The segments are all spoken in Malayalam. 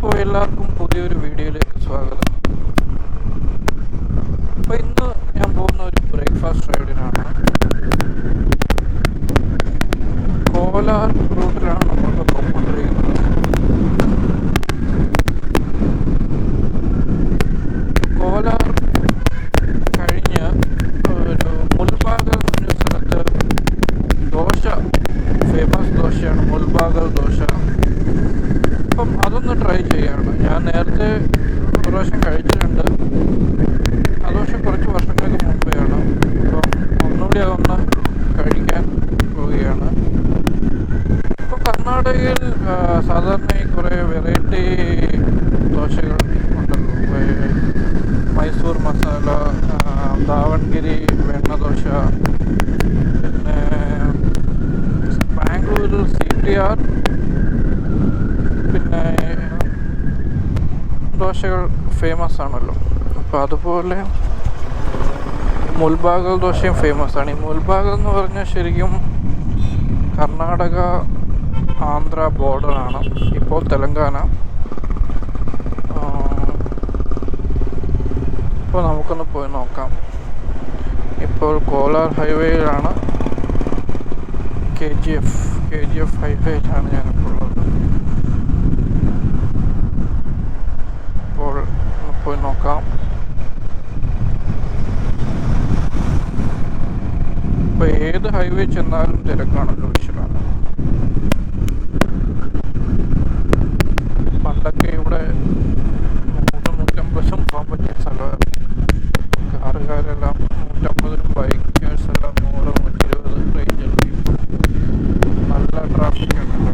അപ്പോൾ എല്ലാവർക്കും പുതിയൊരു വീഡിയോയിലേക്ക് സ്വാഗതം. അപ്പോൾ ഇന്ന് ഞാൻ പോകുന്ന ഒരു ബ്രേക്ക്ഫാസ്റ്റ് റൈഡിനാണ്. കോലാർ റൂട്ടിലാണ് നമ്മളിപ്പോൾ പോയിക്കൊണ്ടിരിക്കുന്നത്. കോലാർ കഴിഞ്ഞ് ഒരു മുൽബാഗൽ എന്നൊരു സ്ഥലത്ത് ദോശ, ഫേമസ് ദോശയാണ് മുൽബാഗൽ ദോശ. അപ്പം അതൊന്ന് ട്രൈ ചെയ്യാണ്. ഞാൻ നേരത്തെ ഒരു പ്രാവശ്യം കഴിച്ചിട്ടുണ്ട്. ആ ദോശ കുറച്ച് വർഷങ്ങൾക്ക് മുമ്പെയാണ്. അപ്പം ഒന്നുകൂടി അതൊന്ന് കഴിക്കാൻ പോവുകയാണ്. ഇപ്പോൾ കർണാടകയിൽ സാധാരണയായി കുറേ വെറൈറ്റി ദോശകൾ ഉണ്ടല്ലോ. മൈസൂർ മസാല, ദാവൺഗിരി വെണ്ണ ദോശ, പിന്നെ ബാംഗ്ലൂർ CTR, പിന്നെ ദോശകൾ ഫേമസ് ആണല്ലോ. അപ്പോൾ അതുപോലെ മുൽബാഗൽ ദോശയും ഫേമസ് ആണ്. ഈ മുൽബാഗൽ എന്ന് പറഞ്ഞാൽ ശരിക്കും കർണാടക ആന്ധ്ര ബോർഡറാണ്. ഇപ്പോൾ തെലങ്കാന. ഇപ്പോൾ നമുക്കൊന്ന് പോയി നോക്കാം. ഇപ്പോൾ കോലാർ ഹൈവേയിലാണ്, KGF ഹൈവേയിലാണ് ഞാനിപ്പോൾ ഉള്ളത്. അപ്പോൾ പോയി നോക്കാം. ഇപ്പോൾ ഏത് ഹൈവേ ചെന്നാലും തിരക്കാണല്ലോ വിഷയമാണ്. പണ്ടൊക്കെ ഇവിടെ 100-150 പോകാൻ പറ്റിയ സ്ഥലമായിരുന്നു. കാറുകാരെല്ലാം 150, ബൈക്കേഴ്സെല്ലാം 100-120 റേഞ്ചിൽ. നല്ല ട്രാഫിക് ആണല്ലോ.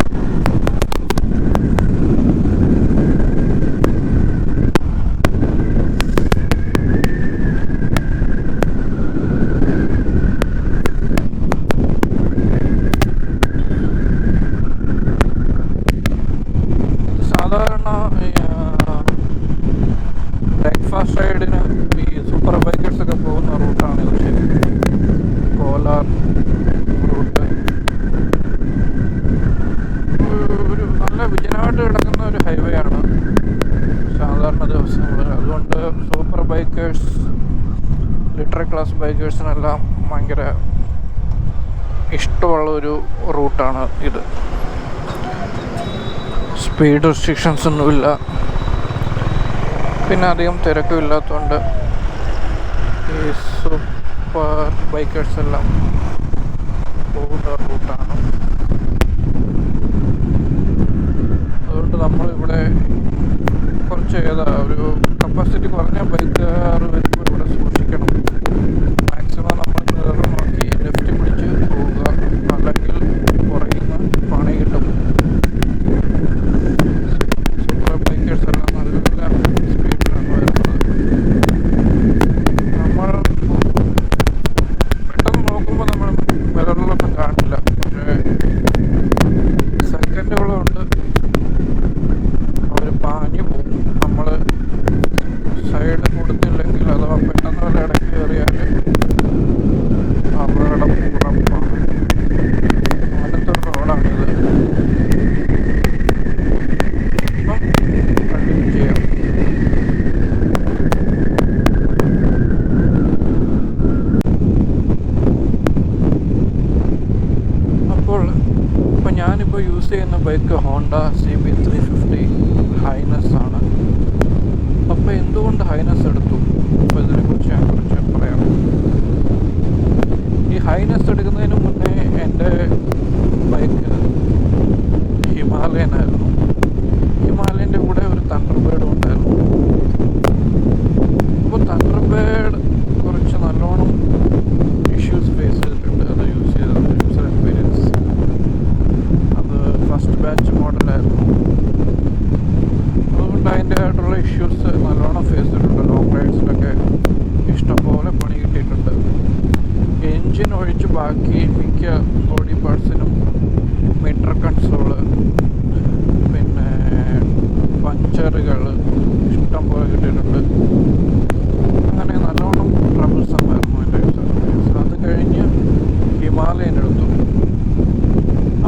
സാധാരണ ബ്രേക്ക്ഫാസ്റ്റ് റൈഡിന് ഈ സൂപ്പർ ബൈക്കേഴ്സൊക്കെ പോകുന്ന റൂട്ടാണ് ഇത്. ശരി, കോലാർ റൂട്ട് ഒരു നല്ല വിജനമായിട്ട് കിടക്കുന്ന ഒരു ഹൈവേ ആണ് സാധാരണ ദിവസങ്ങളിൽ. അതുകൊണ്ട് സൂപ്പർ ബൈക്കേഴ്സ്, ലിറ്റർ ക്ലാസ് ബൈക്കേഴ്സിനെല്ലാം ഭയങ്കര ഇഷ്ടമുള്ളൊരു റൂട്ടാണ് ഇത്. സ്പീഡ് റെസ്ട്രിക്ഷൻസ് ഒന്നുമില്ല, പിന്നെ അധികം തിരക്കും ഇല്ലാത്തതുകൊണ്ട് ഈ സൂപ്പർ ബൈക്കേഴ്സ് എല്ലാം പോകുന്ന റൂട്ടാണ്. അതുകൊണ്ട് നമ്മളിവിടെ കുറച്ച് ഒരു കപ്പാസിറ്റി കുറഞ്ഞ ബൈക്കുകാർ വരുമ്പോൾ ഇവിടെ സൂക്ഷിക്കണം. മാക്സിമം നമ്മൾ മിറർ നോക്കി ലെഫ്റ്റ് പിടിച്ച് പോവുക, അല്ലെങ്കിൽ പുറകിൽ നിന്ന് പണി കിട്ടും. സൂപ്പർ ബൈക്കേഴ്സ് എല്ലാം നല്ല സ്പീഡിലാണ് വരുന്നത്. നമ്മൾ പെട്ടെന്ന് നോക്കുമ്പോൾ നമ്മൾ മിററിലൊന്നും കാണില്ല, പക്ഷേ സെക്കൻഡുകളുണ്ട് അവർ പാഞ്ഞു പോകും. നമ്മൾ സൈഡ് കൊടുത്തില്ലെങ്കിൽ അഥവാ പെട്ടെന്ന് വല്ല ഇടയ്ക്ക് കയറിയാൽ അപകടം ഉറപ്പാണ്. അങ്ങനത്തെ ഒരു റോഡാണിത്. അപ്പം കണ്ടിന്യൂ ചെയ്യാം. അപ്പോൾ ഞാനിപ്പോൾ യൂസ് ചെയ്യുന്ന ബൈക്ക് ഹോണ്ട CB 350 ഹൈനസ് ആണ്. അപ്പോൾ എന്തുകൊണ്ട് ഹൈനസ് എടുത്തു, അപ്പോൾ ഇതിനെക്കുറിച്ച് ഞാൻ കുറച്ച് പറയാം. ഈ ഹൈനസ് എടുക്കുന്നതിന് മുന്നേ എൻ്റെ ബൈക്ക് ഹിമാലയൻ ആയിരുന്നു. ഹിമാലയൻ്റെ കൂടെ ഒരു തണ്ടർബേർഡും ഉണ്ടായിരുന്നു. അപ്പോൾ തണ്ടർബേർഡ് കുറച്ച് നല്ലോണം ഇഷ്യൂസ് ഫേസ് ചെയ്തിട്ടുണ്ട്. അത് യൂസ് ചെയ്തത് യൂസർ എക്സ്പീരിയൻസ്, അത് ഫസ്റ്റ് ബാച്ച് മോഡലായിരുന്നു. അതുകൊണ്ട് അതിൻ്റെതായിട്ടുള്ള ഇഷ്യൂസ് നല്ലോണം ഫേസ് ചെയ്തിട്ടുണ്ട്. ലോങ് റൈഡ്സിലൊക്കെ ഇഷ്ടംപോലെ പണി കിട്ടിയിട്ടുണ്ട്. എൻജിൻ ഒഴിച്ച് ബാക്കി മിക്ക ബോഡി പാർട്സിനും മീറ്റർ കൺസോള്, പിന്നെ പഞ്ചറുകൾ ഇഷ്ടംപോലെ കിട്ടിയിട്ടുണ്ട്. അങ്ങനെ നല്ലോണം ട്രബിൾസമായിരുന്നു എൻ്റെ യൂസർ. അത് കഴിഞ്ഞ് ഹിമാലയൻ എടുത്തു.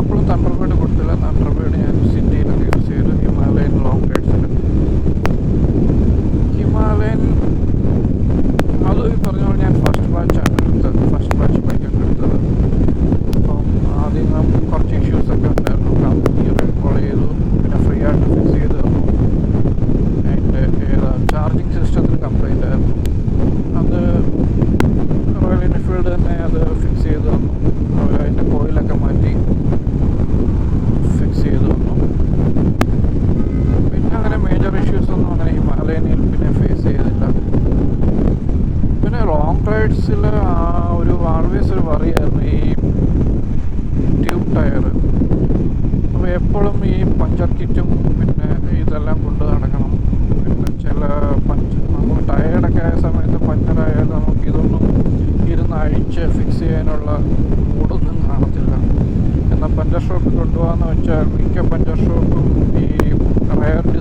അപ്പോഴും തണ്ടർബേർഡ് കൊടുത്തില്ല. തണ്ടർബേർഡ് ഞാൻ സിറ്റിയിലൊക്കെ യൂസ് ചെയ്തു. ഹിമാലയൻ ലോങ് റൈഡ്സിൽ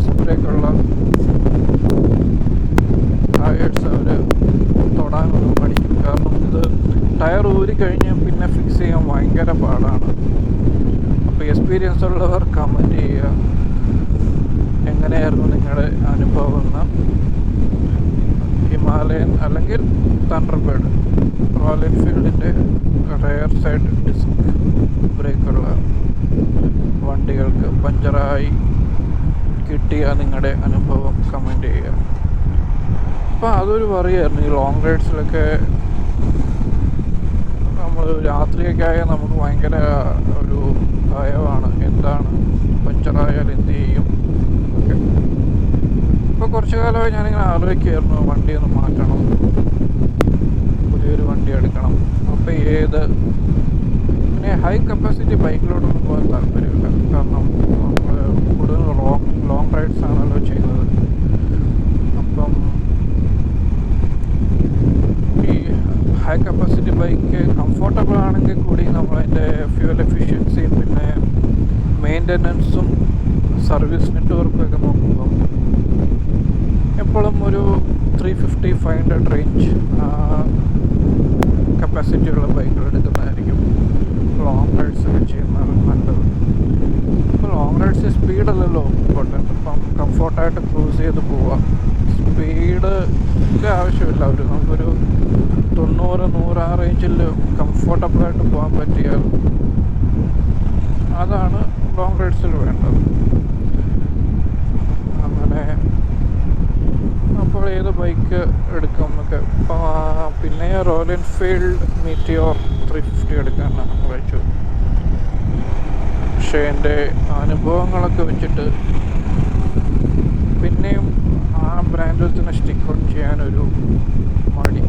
ഡിസ്ക് ബ്രേക്കുള്ള ടയേഴ്സ് അവർ തൊടാനുള്ള പഠിക്കും. കാരണം ഇത് ടയർ ഊരി കഴിഞ്ഞ് പിന്നെ ഫിക്സ് ചെയ്യാൻ ഭയങ്കര പാടാണ്. അപ്പോൾ എക്സ്പീരിയൻസ് ഉള്ളവർ കമൻറ്റ് ചെയ്യുക എങ്ങനെയായിരുന്നു നിങ്ങളുടെ അനുഭവം എന്ന്. ഹിമാലയൻ അല്ലെങ്കിൽ തണ്ടർബേർഡ് റോയൽ എൻഫീൽഡിൻ്റെ റെയർ സൈഡ് ഡിസ്ക് ബ്രേക്കുള്ള വണ്ടികൾക്ക് പഞ്ചറായി കിട്ടിയ നിങ്ങളുടെ അനുഭവം കമൻറ്റ് ചെയ്യുക. അപ്പോൾ അതൊരു പറയായിരുന്നു. ഈ ലോങ് റൈഡ്സിലൊക്കെ നമ്മൾ രാത്രിയൊക്കെ ആയാൽ നമുക്ക് ഭയങ്കര ഒരു ഭയമാണ്. എന്താണ് പഞ്ചറായാൽ എന്ത് ചെയ്യും ഒക്കെ. ഇപ്പോൾ കുറച്ച് കാലമായി ഞാനിങ്ങനെ ആലോചിക്കുമായിരുന്നു വണ്ടി ഒന്ന് മാറ്റണം, പുതിയൊരു വണ്ടി എടുക്കണം. അപ്പോൾ പിന്നെ ഹൈ കപ്പാസിറ്റി ബൈക്കിലോട്ടൊന്നും പോകാൻ താല്പര്യമില്ല. കാരണം നമ്മൾ കൂടുതൽ ലോങ് റൈഡ്സ് ആണല്ലോ ചെയ്യുന്നത്. അപ്പം ഈ ഹൈ കപ്പാസിറ്റി ബൈക്ക് കംഫർട്ടബിൾ ആണെങ്കിൽ കൂടി നമ്മളതിൻ്റെ ഫ്യൂൽ എഫിഷ്യൻസിയും പിന്നെ മെയിൻ്റനൻസും സർവീസ് നെറ്റ്വർക്കും ഒക്കെ നോക്കുമ്പം എപ്പോഴും ഒരു 350-500 റേഞ്ച് കപ്പാസിറ്റിയുള്ള ബൈക്കുകൾ എടുക്കുന്നതായിരിക്കും ലോങ് റൈഡ്സ് ഒക്കെ ചെയ്യുന്നത് നല്ലത്. ഇപ്പോൾ ലോങ് റൈഡ്സ് സ്പീഡല്ലല്ലോ ഇമ്പോർട്ടൻറ്റ്. ഇപ്പം കംഫർട്ടായിട്ട് ക്രൂസ് ചെയ്ത് പോവാം. സ്പീഡിൻ്റെ ആവശ്യമില്ല. നമുക്കൊരു 90-100 ആ റേഞ്ചിൽ കംഫർട്ടബിളായിട്ട് പോകാൻ പറ്റിയാൽ അതാണ് ലോങ് റൈഡ്സിൽ വേണ്ടത്. അങ്ങനെ അപ്പോൾ ഏത് ബൈക്ക് എടുക്കും എന്നൊക്കെ. പിന്നെ റോയൽ എൻഫീൽഡ് മീറ്റിയോർ 350 എടുക്കാനാണ് വിളിച്ചു. പക്ഷേ എൻ്റെ അനുഭവങ്ങളൊക്കെ വെച്ചിട്ട് പിന്നെയും ആ ബ്രാൻഡിൽ തന്നെ സ്റ്റിക്ക് ഓൺ ചെയ്യാനൊരു മടി.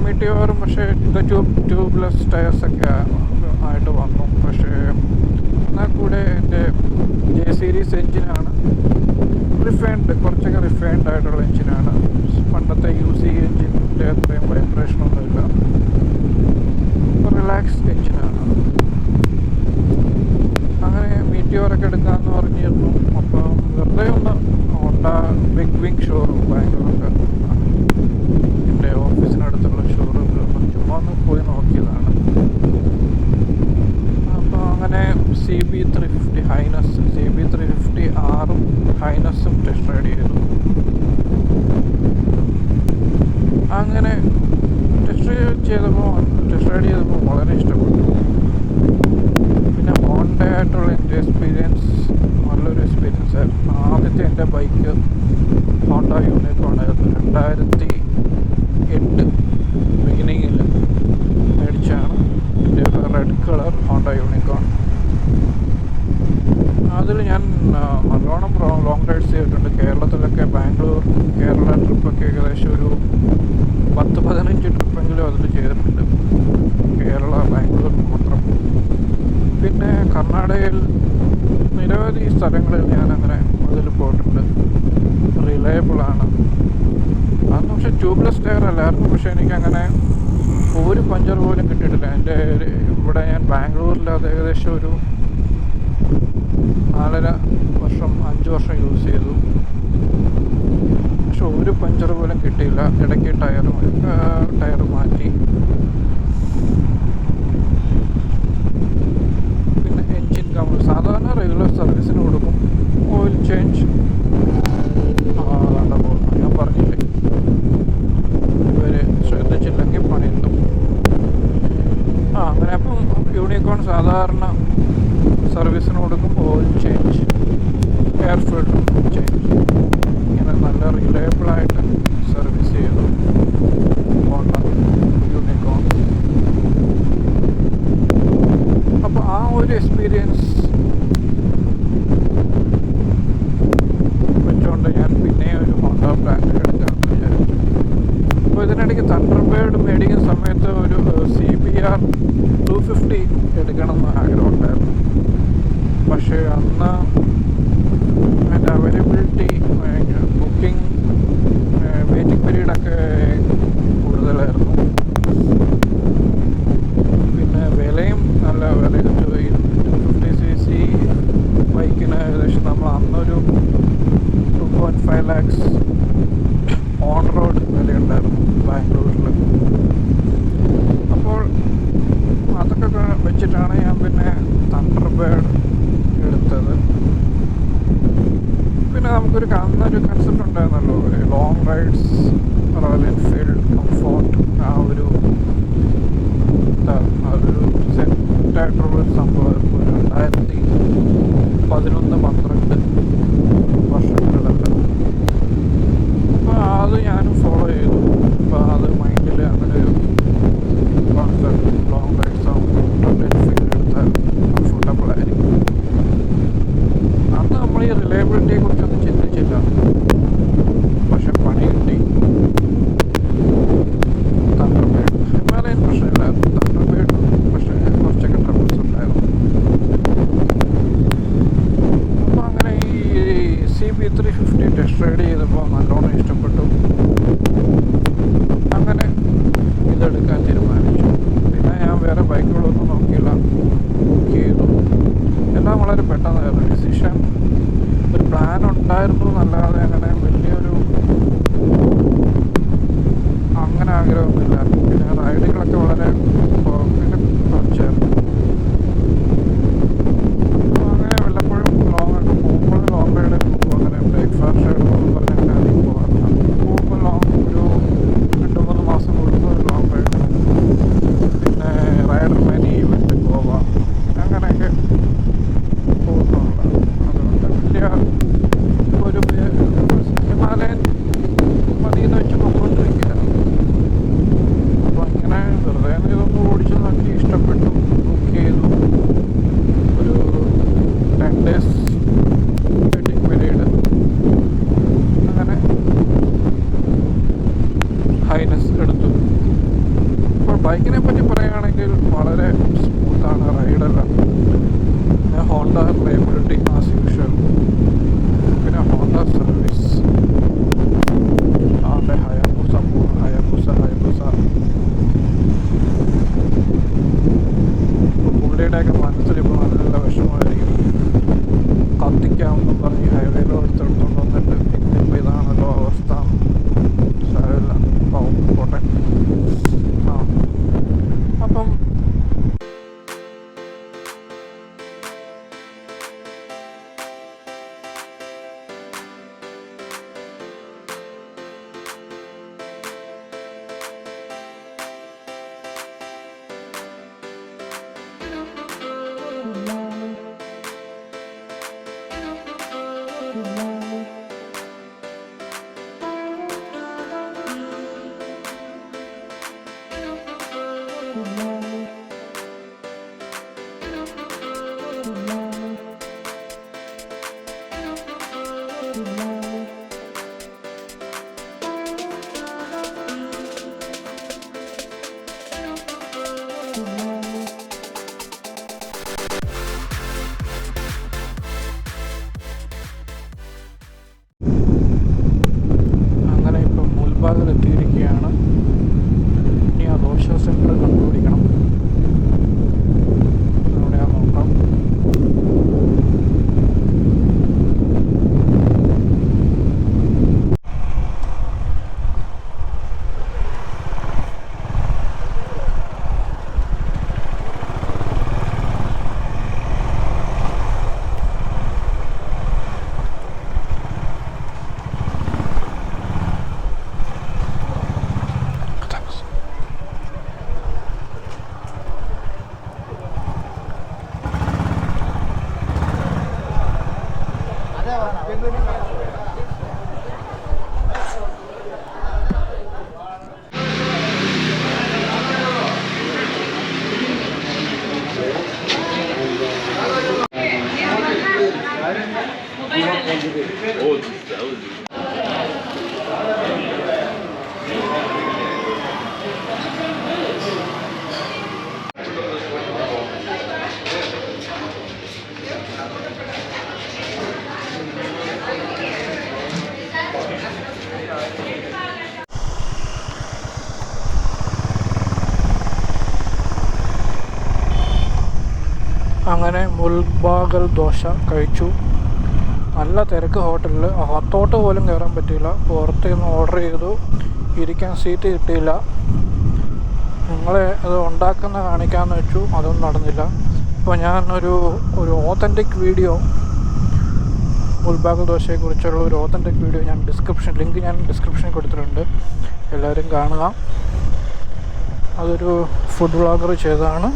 മീറ്റിയോറും പക്ഷേ ഇത് ട്യൂബ്ലെസ് ടയേഴ്സൊക്കെ ആയിട്ട് വന്നു. പക്ഷേ എന്നാൽ കൂടെ എൻ്റെ ജെ സീരീസ് എൻജിനാണ്. കുറച്ചൊക്കെ റിഫൈൻഡ് ആയിട്ടുള്ള എൻജിനാണ്. പണ്ടത്തെ യൂസി എൻജിൻ്റെ അത്രയും വൈബ്രേഷനൊന്നുമില്ല. റിലാക്സ്ഡ് എൻജിനാണ്. അങ്ങനെ മീറ്റിയോറൊക്കെ എടുക്കാമെന്ന് പറഞ്ഞിരുന്നു. അപ്പം വെറുതെ ഒന്ന് ഹോണ്ട ബിഗ് വിങ് ഷോറൂം ബാംഗ്ലൂർക്ക് എൻ്റെ ഓഫീസിനടുത്തുള്ള ഷോറൂമിലൊന്ന് ചുമ്മാ ഒന്ന് പോയി നോക്കിയതാണ്. അപ്പോൾ അങ്ങനെ CB350 ഹൈനസ്, CB350 ആറും ഹൈനസും ടെസ്റ്റ് റൈഡ് ചെയ്തു. അങ്ങനെ ടെസ്റ്റ് റൈഡ് ചെയ്തപ്പോൾ വളരെ ഇഷ്ടപ്പെട്ടു. പിന്നെ ഹോണ്ട ആയിട്ടുള്ള എൻ്റെ എക്സ്പീരിയൻസ് നല്ലൊരു എക്സ്പീരിയൻസ് ആയിരുന്നു. ആദ്യത്തെ എൻ്റെ ബൈക്ക് ഹോണ്ട യൂണിക്കോൺ ആയിരുന്നു. 2008 ബിഗിനിങ്ങിൽ മേടിച്ചാണ് എൻ്റെ റെഡ് കളർ ഹോണ്ട യൂണിക്കോൺ. അതിൽ ഞാൻ നല്ലോണം ലോങ് റൈഡ്സ് ചെയ്തിട്ടുണ്ട്. കേരളത്തിലൊക്കെ ബാംഗ്ലൂർ കേരള ട്രിപ്പൊക്കെ ഏകദേശം ഒരു 10-15 ട്രിപ്പെങ്കിലും അതിൽ ചെയ്തിട്ടുണ്ട്. കേരള ബാംഗ്ലൂർ മാത്രം. പിന്നെ കർണാടകയിൽ നിരവധി സ്ഥലങ്ങളിൽ ഞാനങ്ങനെ അതിൽ പോയിട്ടുണ്ട്. റിലയബിളാണ്. അന്ന് പക്ഷേ ട്യൂബ്ലെസ് ടയർ അല്ലായിരുന്നു. പക്ഷേ എനിക്കങ്ങനെ ഒരു പഞ്ചർ പോലും കിട്ടിയിട്ടില്ല. എൻ്റെ ഇവിടെ ഞാൻ ബാംഗ്ലൂരിൽ അത് ഏകദേശം ഒരു 4.5 വർഷം യൂസ് ചെയ്തു. പക്ഷെ ഒരു പഞ്ചർ പോലും കിട്ടിയില്ല. ഇടയ്ക്ക് ടയർ മാറ്റി. പിന്നെ എൻജിൻ സാധാരണ റെഗുലർ സർവീസിന് കൊടുക്കും. ഓയിൽ ചേഞ്ച് ഞാൻ പറഞ്ഞില്ലേ, ഇവർ ശ്രദ്ധിച്ചില്ലെങ്കിൽ പണിയുന്നു. അങ്ങനെ അപ്പം യൂണിക്കോൺ സാധാരണ സർവീസിന് കൊടുക്കും. Oil change, air filter change, ഇങ്ങനെ നല്ല റിലയബിളായിട്ട് സർവീസ് ചെയ്തു ഹോണ്ട യൂണിക്കോൺ. അപ്പോൾ ആ ഒരു എക്സ്പീരിയൻസ് വെച്ചുകൊണ്ട് ഞാൻ പിന്നെ ഒരു ഹോണ്ട ബ്രാൻഡ് എടുക്കാമെന്ന് വിചാരിച്ചു. അപ്പോൾ ഇതിനിടയ്ക്ക് തണ്ടർബേർഡ് മേടിക്കുന്ന സമയത്ത് ഒരു CBR 250 എടുക്കണമെന്ന് ആഗ്രഹമുണ്ടായിരുന്നു. പക്ഷേ അന്ന് അതിൻ്റെ അവൈലബിലിറ്റി, ബുക്കിംഗ്, വെയിറ്റിംഗ് പീരീഡൊക്കെ കൂടുതലായിരുന്നു. പിന്നെ വിലയും നല്ല വില. 250cc ബൈക്കിന് ഏകദേശം നമ്മൾ അന്നൊരു 2.5 lakhs ഓൺ റോഡ് വിലയുണ്ടായിരുന്നു ബാംഗ്ലൂരിൽ. അപ്പോൾ അതൊക്കെ വെച്ചിട്ടാണ് ഞാൻ പിന്നെ തണ്ടർബേർഡ് എടുത്തത്. പിന്നെ നമുക്കൊരു അന്നൊരു കൺസെപ്റ്റ് ഉണ്ടായിരുന്നല്ലോ, long rides, royal Enfield, comfort, ആ ഒരു സെറ്റായിട്ടുള്ളൊരു സംഭവം 2011-12 വർഷങ്ങളിലൊക്കെ. അപ്പോൾ അത് ഞാനും ഫോളോ ചെയ്തു. അപ്പോൾ അത് മൈൻഡിൽ അങ്ങനെ ഒരു കോൺസെപ്റ്റ്, ലോങ് റൈഡ്സ് ആകുമ്പോൾ റോയൽ എൻഫീൽഡ് എടുത്താൽ കംഫർട്ടബിൾ ആയിരിക്കും. അന്ന് നമ്മൾ ഈ റിലയബിലിറ്റിയെ കുറിച്ചൊന്നും ചിന്തിച്ചില്ല, പക്ഷെ പണി കിട്ടി. തണ്ടർബേർഡ് ഹിമാലയൻ പ്രശ്നമില്ലായിരുന്നു, തണ്ടർബേർഡ് പക്ഷേ കുറച്ചൊക്കെ ട്രബിൾസ് ഉണ്ടായിരുന്നു. അപ്പോൾ അങ്ങനെ ഈ CB350 ടെസ്റ്റ് റൈഡ് ചെയ്തപ്പോൾ നല്ലോണം ഇഷ്ടപ്പെട്ടു. അങ്ങനെ ഇതെടുക്കാൻ തീരുമാനിച്ചു. പിന്നെ ഞാൻ വേറെ ബൈക്കുകളൊന്നും നോക്കിയില്ല, ബുക്ക് ചെയ്തു. എല്ലാം വളരെ പെട്ടെന്നായിരുന്നു ഡിസിഷൻ. ഒരു പ്ലാൻ ഉണ്ടായിരുന്നു എന്നല്ലാതെ അങ്ങനെ വലിയൊരു അങ്ങനെ ആഗ്രഹമൊന്നുമില്ല. പിന്നെ റൈഡുകളൊക്കെ വളരെ പിന്നെ കുറച്ചായിരുന്നു. അപ്പോൾ അങ്ങനെ വല്ലപ്പോഴും ലോങ് ഒക്കെ പോകുമ്പോൾ ലോങ് റൈഡൊക്കെ പോകുമ്പോൾ അങ്ങനെ ബ്രേക്ക്ഫാസ്റ്റ് റൈഡ് പോകുമ്പോൾ പറഞ്ഞാൽ അങ്ങനെ അധികം പോകാറില്ല. പോകുമ്പോൾ ലോങ് ഒരു 2-3 മാസം കൂടുമ്പോൾ ലോങ് റൈഡ്, പിന്നെ റൈഡർമാൻ ഈവൻറ്റ് ഗോവ, അങ്ങനെയൊക്കെ പോകുന്നുണ്ട്. അതുകൊണ്ട് വലിയ ഒരു ഹിമാലയൻ മതിയെന്ന് വെച്ച് പോയിക്കൊണ്ടിരിക്കുക. അപ്പോൾ ഇങ്ങനെ വെറുതെ ഇതൊന്ന് ഓടിച്ച് നോക്കി, ഇഷ്ടപ്പെട്ടു, ബുക്ക് ചെയ്തു. ഒരു 10 days വെയിറ്റിംഗ് പീരീഡ്. അങ്ങനെ ഹൈനസ് എടുത്തു. ഇപ്പോൾ ബൈക്കിനെ പറ്റി പറയുകയാണെങ്കിൽ വളരെ സ്മൂത്താണ് റൈഡെല്ലാം. പിന്നെ ഹോണ്ട റിലയബിലിറ്റി ആസ് യൂഷ്വൽ, പിന്നെ ഹോണ്ട സർവീസ്, അവിടെ ഹയാബുസ പുള്ളിയുടെയൊക്കെ മനസ്സിലിപ്പോൾ നല്ല വിഷമമായിരിക്കും. കത്തിക്കാമെന്നും പറഞ്ഞ് ഹൈവേയിലോ എടുത്തെടുത്തോണ്ട് വന്നിട്ട് ഇന്നിപ്പോൾ ഇതാണല്ലോ അവസ്ഥ. സാരമില്ല, പോട്ടെ. അപ്പം അങ്ങനെ ഇപ്പം മുൽബാഗിൽ എത്തിയിരിക്കുകയാണ്. ഇനി ആ ദോശ സെൻറ്റർ കണ്ടുപിടിക്കണം. എവിടെയാ നോക്കാം. അങ്ങനെ മുൽബാഗൽ ദോശ കഴിച്ചു. നല്ല തിരക്ക് ഹോട്ടലിൽ, അകത്തോട്ട് പോലും കയറാൻ പറ്റിയില്ല. പുറത്ത് നിന്ന് ഓർഡർ ചെയ്തു, ഇരിക്കാൻ സീറ്റ് കിട്ടിയില്ല. നിങ്ങളെ അത് ഉണ്ടാക്കുന്ന കാണിക്കാമെന്ന് വെച്ചു, അതൊന്നും നടന്നില്ല. ഇപ്പോൾ ഞാൻ ഒരു ഓതൻറ്റിക് വീഡിയോ, മുൾബാഗൽ ദോശയെക്കുറിച്ചുള്ള ഒരു ഓതൻറ്റിക് വീഡിയോ ലിങ്ക് ഞാൻ ഡിസ്ക്രിപ്ഷനിൽ കൊടുത്തിട്ടുണ്ട്. എല്ലാവരും കാണുക. അതൊരു ഫുഡ് വ്ളോഗർ ചെയ്തതാണ്.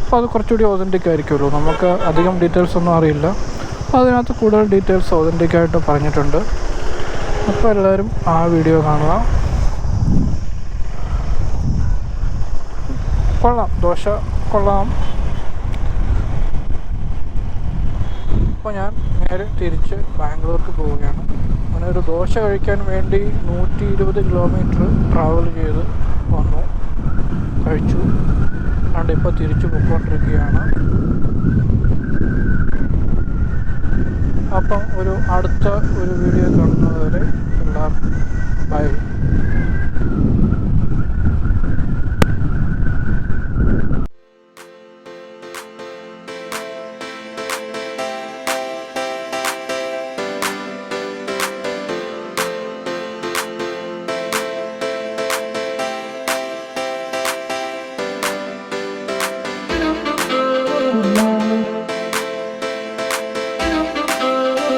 അപ്പോൾ അത് കുറച്ചുകൂടി ഓതൻറ്റിക് ആയിരിക്കുമല്ലോ. നമുക്ക് അധികം ഡീറ്റെയിൽസ് ഒന്നും അറിയില്ല. അതിനകത്ത് കൂടുതൽ ഡീറ്റെയിൽസ് ഓതൻറ്റിക്കായിട്ട് പറഞ്ഞിട്ടുണ്ട്. അപ്പോൾ എല്ലാവരും ആ വീഡിയോ കാണുക. കൊള്ളാം, ദോശ കൊള്ളാം. അപ്പോൾ ഞാൻ നേരെ തിരിച്ച് ബാംഗ്ലൂർക്ക് പോവുകയാണ്. അങ്ങനെ ഒരു ദോശ കഴിക്കാൻ വേണ്ടി 120 കിലോമീറ്റർ ട്രാവൽ ചെയ്ത് വന്നു, കഴിച്ചു. അതുകൊണ്ട് ഇപ്പോൾ തിരിച്ചു പോയിക്കൊണ്ടിരിക്കുകയാണ്. അപ്പം അടുത്ത ഒരു വീഡിയോ കാണുന്നതുവരെ എല്ലാവർക്കും ബൈ.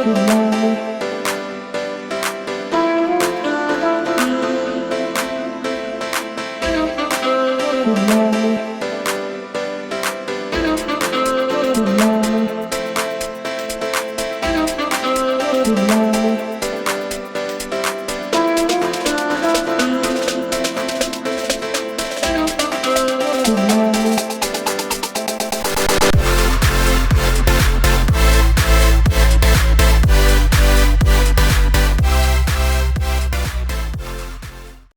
Good morning.